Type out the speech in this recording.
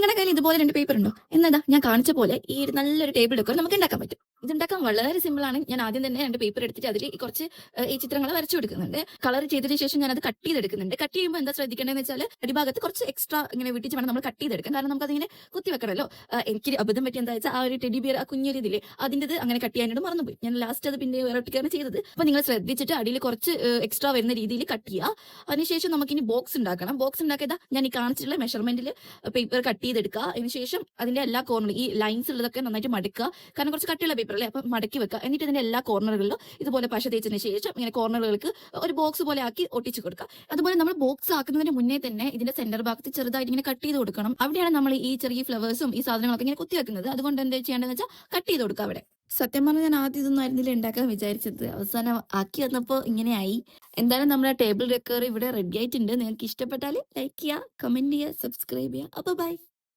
നിങ്ങളുടെ കയ്യിൽ ഇതുപോലെ 2 പേപ്പർ ഉണ്ടോ? എന്നാ ഞാൻ കാണിച്ച പോലെ ഈ ഒരു നല്ലൊരു ടേബിൾ ഡെക്കോർ നമുക്ക് ഉണ്ടാക്കാൻ പറ്റും. ഇതുണ്ടാക്കാൻ വളരെ സിമ്പിൾ ആണ്. ഞാൻ ആദ്യം തന്നെ 2 പേപ്പർ എടുത്തിട്ട് അതിൽ കുറച്ച് ഈ ചിത്രങ്ങൾ വരച്ചു കൊടുക്കുന്നുണ്ട്. കളർ ചെയ്തതിന് ശേഷം ഞാൻ അത് കട്ട് ചെയ്തെടുക്കുന്നുണ്ട്. കട്ട് ചെയ്യുമ്പോൾ എന്താ ശ്രദ്ധിക്കേണ്ടതെന്ന് വെച്ചാൽ അടിഭാഗത്ത് കുറച്ച് എക്സ്ട്രാ ഇങ്ങനെ വിട്ടിച്ച് വേണം നമ്മൾ കട്ട് ചെയ്തെടുക്കാൻ. കാരണം നമുക്ക് അതിങ്ങനെ കുത്തി വെക്കണമല്ലോ. എനിക്ക് അബദ്ധം പറ്റി എന്താ വെച്ചാൽ ആ ഒരു ടെഡി ബിയർ ആ കുഞ്ഞൊരു ഇതില്ലേ അതിൻ്റെത് അങ്ങനെ കട്ട് ചെയ്യാനായിട്ട് മറന്നുപോയി. ഞാൻ ലാസ്റ്റ് അത് പിന്നെ വേറെ ഒട്ടിക്കാണ് ചെയ്തത്. അപ്പോൾ നിങ്ങൾ ശ്രദ്ധിച്ചിട്ട് അടിയിൽ കുറച്ച് എക്സ്ട്രാ വരുന്ന രീതിയിൽ കട്ട് ചെയ്യുക. അതിനുശേഷം നമുക്കിനി ബോക്സ് ഉണ്ടാക്കണം. ബോക്സ് ഉണ്ടാക്കിയതാ ഞാൻ ഈ കാണിച്ചിട്ടുള്ള മെഷർമെന്റിൽ പേപ്പർ കട്ട് ചെയ്തെടുക്കുക. അതിനുശേഷം അതിന്റെ എല്ലാ കോർണറും ഈ ലൈൻസ് ഉള്ളതൊക്കെ നന്നായിട്ട് മടക്കുക. കാരണം കുറച്ച് കട്ടിയുള്ള പേപ്പർ അല്ലേ, അപ്പം മടക്കി വെക്കുക. എന്നിട്ട് ഇതിന്റെ എല്ലാ കോർണറുകളിലും ഇതുപോലെ പശ തേച്ചതിന് ശേഷം ഇങ്ങനെ കോർണറുകൾക്ക് ഒരു ബോക്സ് പോലെ ആക്കി ഒട്ടിച്ചു കൊടുക്കുക. അതുപോലെ നമ്മൾ ബോക്സ് ആക്കുന്നതിന് മുന്നേ തന്നെ ഇതിന്റെ സെന്റർ ഭാഗത്ത് ചെറുതായിട്ട് ഇങ്ങനെ കട്ട് ചെയ്ത് കൊടുക്കണം. അവിടെയാണ് നമ്മൾ ഈ ചെറിയ ഫ്ലവേഴ്സും ഈ സാധനങ്ങളൊക്കെ ഇങ്ങനെ കുത്തി വെക്കുന്നത്. അതുകൊണ്ട് എന്താ ചെയ്യേണ്ടതെന്ന് വെച്ചാൽ കട്ട് ചെയ്ത് കൊടുക്കുക അവിടെ. സത്യം പറഞ്ഞാൽ ഞാൻ ആദ്യം ഇതൊന്നും ആയിരുന്നില്ല ഉണ്ടാക്കാൻ വിചാരിച്ചത്. അവസാനം ആക്കി വന്നപ്പോൾ ഇങ്ങനെയായി. എന്തായാലും നമ്മുടെ ടേബിൾ ഡെക്കർ ഇവിടെ റെഡി ആയിട്ടുണ്ട്. നിങ്ങൾക്ക് ഇഷ്ടപ്പെട്ടാൽ ലൈക്ക് ചെയ്യുക, കമന്റ് ചെയ്യുക, സബ്സ്ക്രൈബ് ചെയ്യുക. അപ്പോൾ ബൈ.